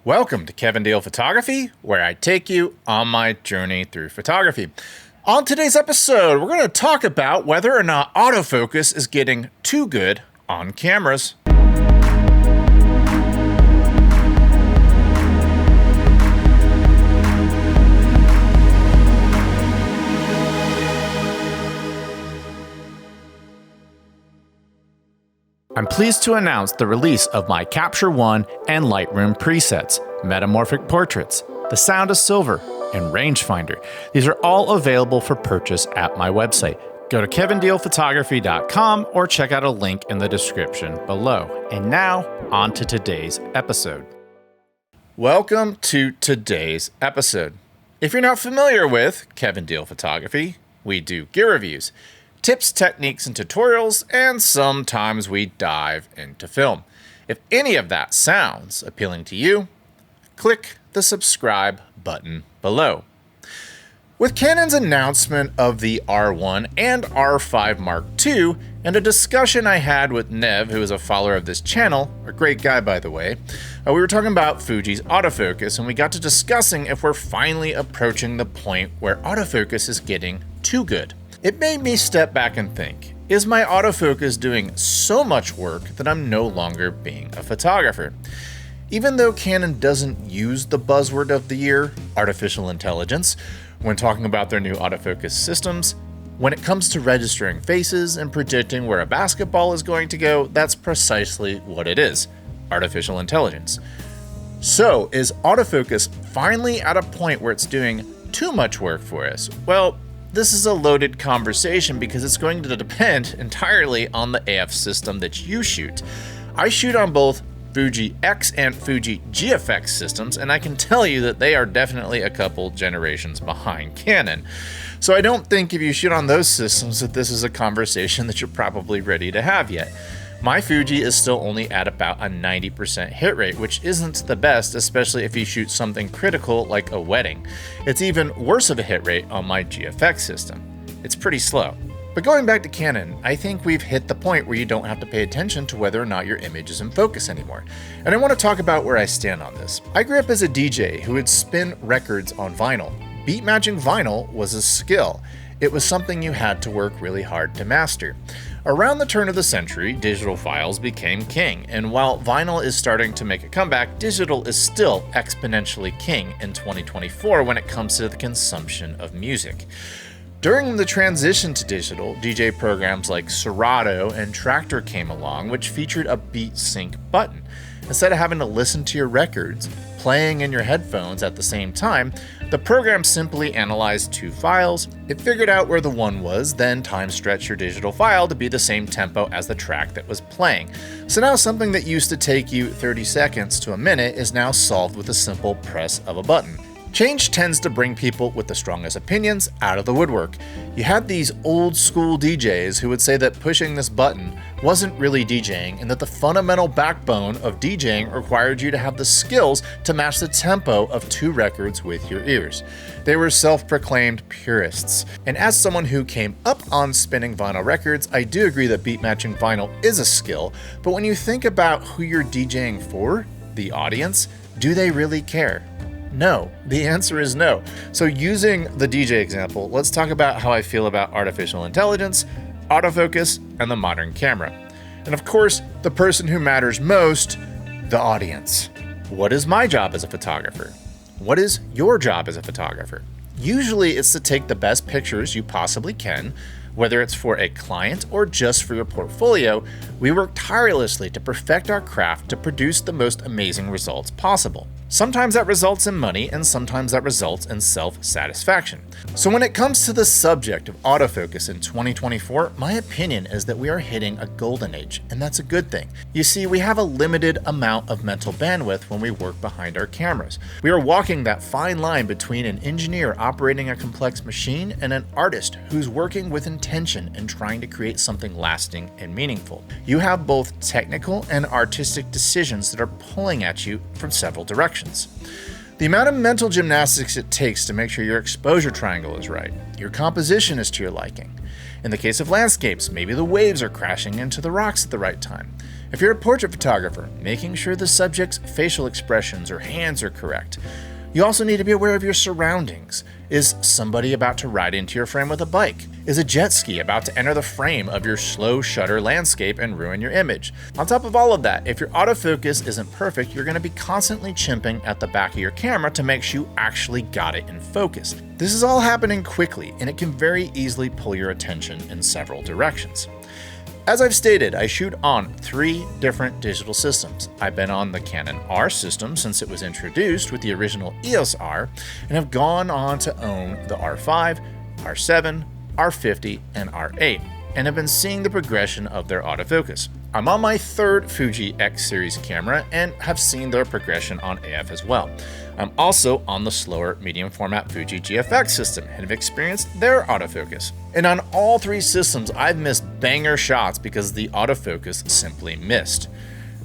Welcome to Kevin Dale Photography, where I take you on my journey through photography. On today's episode, we're going to talk about whether or not autofocus is getting too good on cameras. I'm pleased to announce the release of my Capture One and Lightroom presets, Metamorphic Portraits, The Sound of Silver, and Rangefinder. These are all available for purchase at my website. Go to kevindalephotography.com or check out a link in the description below. And now, on to today's episode. Welcome to today's episode. If you're not familiar with Kevin Dale Photography, we do gear reviews, tips, techniques, and tutorials, and sometimes we dive into film. If any of that sounds appealing to you, click the subscribe button below. With Canon's announcement of the R1 and R5 Mark II, and a discussion I had with Nev, who is a follower of this channel, a great guy by the way, we were talking about Fuji's autofocus, and we got to discussing if we're finally approaching the point where autofocus is getting too good. It made me step back and think, is my autofocus doing so much work that I'm no longer being a photographer? Even though Canon doesn't use the buzzword of the year, artificial intelligence, when talking about their new autofocus systems, when it comes to registering faces and predicting where a basketball is going to go, that's precisely what it is, artificial intelligence. So, is autofocus finally at a point where it's doing too much work for us? Well, this is a loaded conversation because it's going to depend entirely on the AF system that you shoot. I shoot on both Fuji X and Fuji GFX systems, and I can tell you that they are definitely a couple generations behind Canon. So I don't think if you shoot on those systems that this is a conversation that you're probably ready to have yet. My Fuji is still only at about a 90% hit rate, which isn't the best, especially if you shoot something critical like a wedding. It's even worse of a hit rate on my GFX system. It's pretty slow. But going back to Canon, I think we've hit the point where you don't have to pay attention to whether or not your image is in focus anymore. And I want to talk about where I stand on this. I grew up as a DJ who would spin records on vinyl. Beat matching vinyl was a skill. It was something you had to work really hard to master. Around the turn of the century, digital files became king, and while vinyl is starting to make a comeback, digital is still exponentially king in 2024 when it comes to the consumption of music. During the transition to digital, DJ programs like Serato and Traktor came along, which featured a beat sync button. Instead of having to listen to your records playing in your headphones at the same time, the program simply analyzed two files. It figured out where the one was, then time stretched your digital file to be the same tempo as the track that was playing. So now something that used to take you 30 seconds to a minute is now solved with a simple press of a button. Change tends to bring people with the strongest opinions out of the woodwork. You had these old school DJs who would say that pushing this button wasn't really DJing and that the fundamental backbone of DJing required you to have the skills to match the tempo of two records with your ears. They were self-proclaimed purists. And as someone who came up on spinning vinyl records, I do agree that beat matching vinyl is a skill, but when you think about who you're DJing for, the audience, do they really care? No. The answer is no. So using the DJ example, let's talk about how I feel about artificial intelligence, autofocus, and the modern camera. And of course, the person who matters most, the audience. What is my job as a photographer? What is your job as a photographer? Usually it's to take the best pictures you possibly can. Whether it's for a client or just for your portfolio, we work tirelessly to perfect our craft to produce the most amazing results possible. Sometimes that results in money, and sometimes that results in self-satisfaction. So when it comes to the subject of autofocus in 2024, my opinion is that we are hitting a golden age, and that's a good thing. You see, we have a limited amount of mental bandwidth when we work behind our cameras. We are walking that fine line between an engineer operating a complex machine and an artist who's working with intention and trying to create something lasting and meaningful. You have both technical and artistic decisions that are pulling at you from several directions. The amount of mental gymnastics it takes to make sure your exposure triangle is right, your composition is to your liking. In the case of landscapes, maybe the waves are crashing into the rocks at the right time. If you're a portrait photographer, making sure the subject's facial expressions or hands are correct. You also need to be aware of your surroundings. Is somebody about to ride into your frame with a bike? Is a jet ski about to enter the frame of your slow shutter landscape and ruin your image? On top of all of that, if your autofocus isn't perfect, you're going to be constantly chimping at the back of your camera to make sure you actually got it in focus. This is all happening quickly, and it can very easily pull your attention in several directions. As I've stated, I shoot on 3 different digital systems. I've been on the Canon R system since it was introduced with the original EOS R, and have gone on to own the R5, R7, R50, and R8, and have been seeing the progression of their autofocus. I'm on my 3rd Fuji X series camera and have seen their progression on AF as well. I'm also on the slower medium format Fuji GFX system and have experienced their autofocus. And on all 3 systems, I've missed banger shots because the autofocus simply missed.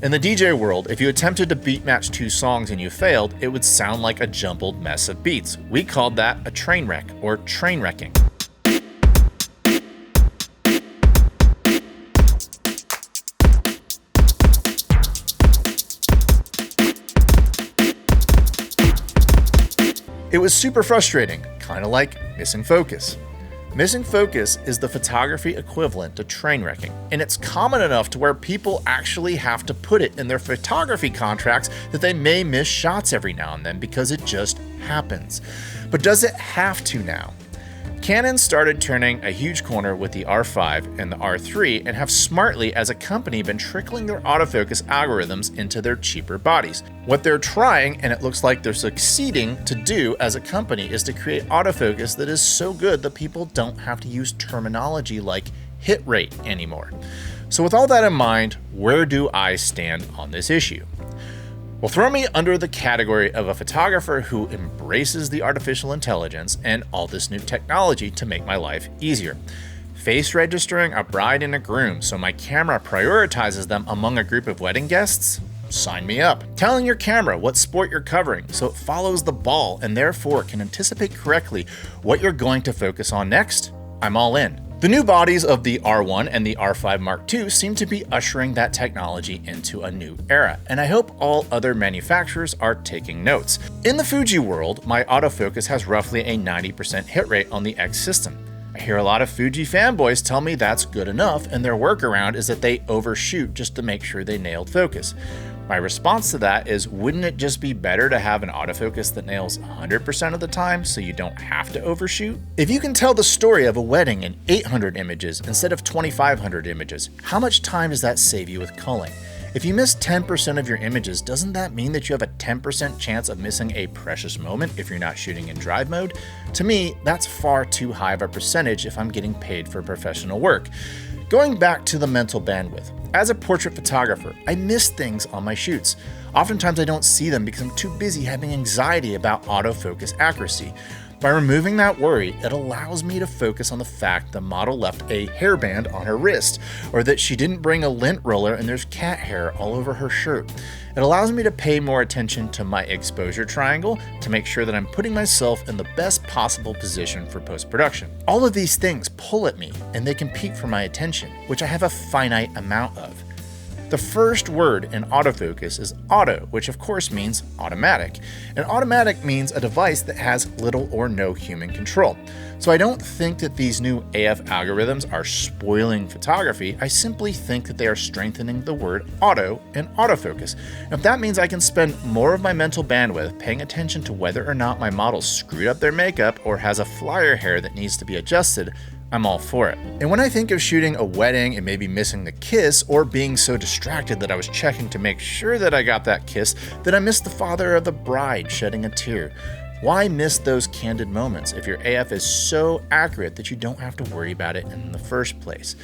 In the DJ world, if you attempted to beat match 2 songs and you failed, it would sound like a jumbled mess of beats. We called that a train wreck or train wrecking. It was super frustrating, kind of like missing focus. Missing focus is the photography equivalent to train wrecking, and it's common enough to where people actually have to put it in their photography contracts that they may miss shots every now and then because it just happens. But does it have to now? Canon started turning a huge corner with the R5 and the R3 and have smartly as a company been trickling their autofocus algorithms into their cheaper bodies. What they're trying, and it looks like they're succeeding to do as a company, is to create autofocus that is so good that people don't have to use terminology like hit rate anymore. So with all that in mind, where do I stand on this issue? Well, throw me under the category of a photographer who embraces the artificial intelligence and all this new technology to make my life easier. Face registering a bride and a groom so my camera prioritizes them among a group of wedding guests? Sign me up. Telling your camera what sport you're covering so it follows the ball and therefore can anticipate correctly what you're going to focus on next? I'm all in. The new bodies of the R1 and the R5 Mark II seem to be ushering that technology into a new era, and I hope all other manufacturers are taking notes. In the Fuji world, my autofocus has roughly a 90% hit rate on the X system. I hear a lot of Fuji fanboys tell me that's good enough, and their workaround is that they overshoot just to make sure they nailed focus. My response to that is, wouldn't it just be better to have an autofocus that nails 100% of the time so you don't have to overshoot? If you can tell the story of a wedding in 800 images instead of 2,500 images, how much time does that save you with culling? If you miss 10% of your images, doesn't that mean that you have a 10% chance of missing a precious moment if you're not shooting in drive mode? To me, that's far too high of a percentage if I'm getting paid for professional work. Going back to the mental bandwidth, as a portrait photographer, I miss things on my shoots. Oftentimes I don't see them because I'm too busy having anxiety about autofocus accuracy. By removing that worry, it allows me to focus on the fact the model left a hairband on her wrist, or that she didn't bring a lint roller and there's cat hair all over her shirt. It allows me to pay more attention to my exposure triangle to make sure that I'm putting myself in the best possible position for post-production. All of these things pull at me and they compete for my attention, which I have a finite amount of. The first word in autofocus is auto, which of course means automatic. And automatic means a device that has little or no human control. So I don't think that these new AF algorithms are spoiling photography. I simply think that they are strengthening the word auto in autofocus. And if that means I can spend more of my mental bandwidth paying attention to whether or not my model screwed up their makeup or has a flyer hair that needs to be adjusted, I'm all for it. And when I think of shooting a wedding and maybe missing the kiss, or being so distracted that I was checking to make sure that I got that kiss, that I missed the father of the bride shedding a tear. Why miss those candid moments if your AF is so accurate that you don't have to worry about it in the first place?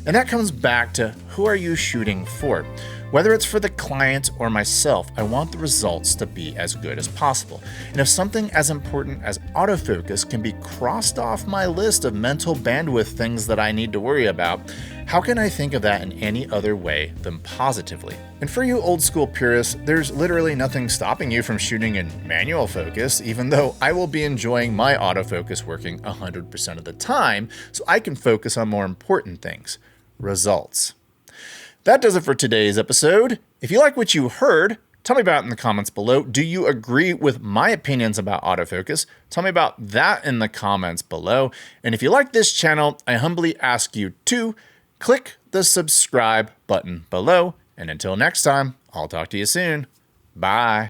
And that comes back to, who are you shooting for? Whether it's for the client or myself, I want the results to be as good as possible. And if something as important as autofocus can be crossed off my list of mental bandwidth things that I need to worry about, how can I think of that in any other way than positively? And for you old school purists, there's literally nothing stopping you from shooting in manual focus, even though I will be enjoying my autofocus working 100% of the time, so I can focus on more important things: results. That does it for today's episode. If you like what you heard, tell me about it in the comments below. Do you agree with my opinions about autofocus? Tell me about that in the comments below. And if you like this channel, I humbly ask you to click the subscribe button below. And until next time, I'll talk to you soon. Bye.